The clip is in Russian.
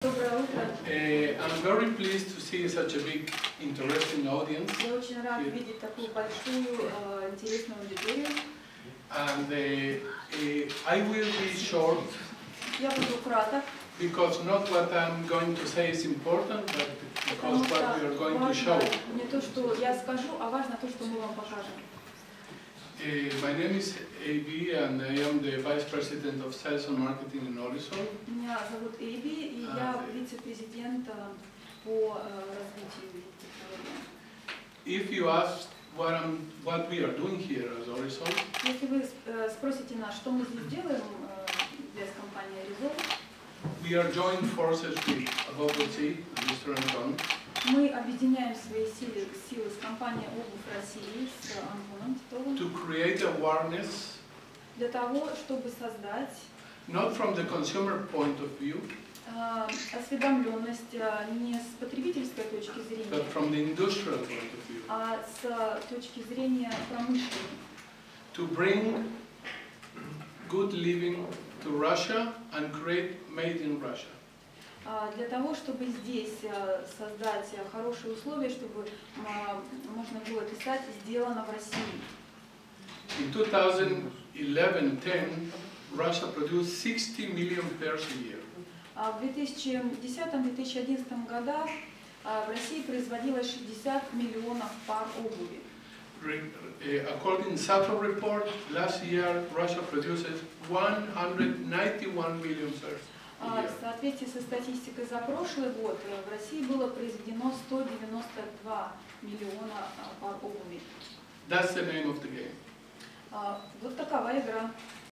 Доброе утро. I'm very pleased to see such a big, interesting audience. Я очень рад видеть такую большую, интересную аудиторию. And I will be short. Я буду краток. Because not what I'm going to say is important, but because what we are going to show. Не то, что я скажу, а важно то, что мы вам покажем. My name is A.B. and I am the Vice President of Sales and Marketing in Orisol. Меня зовут Эйби, и я вице-президент по развитию технологий. If you ask what we are doing here as Orisol, если вы спросите нас, что мы здесь делаем без компании Orisol, we are joining forces with Abobotsy and Mr. Anton. Мы объединяем свои силы с компанией «Обувь России», с Антоном Титовым, to create awareness, для того, чтобы создать not from the consumer point of view, осведомленность не с потребительской точки зрения, but from the industrial point of view, а с точки зрения промышленной, to bring good living to Russia and create made in Russia. Для того, чтобы здесь создать хорошие условия, чтобы можно было писать «сделано в России». In 2011-10, Russia produced 60 million pairs a year. В 2010-2011 годах в России производилось 60 миллионов пар обуви. According to SATO report, last year Russia produced 191 million pairs. В соответствии со статистикой за прошлый год в России было произведено 192 миллиона пар обуви. That's the name of the game. Вот такова игра.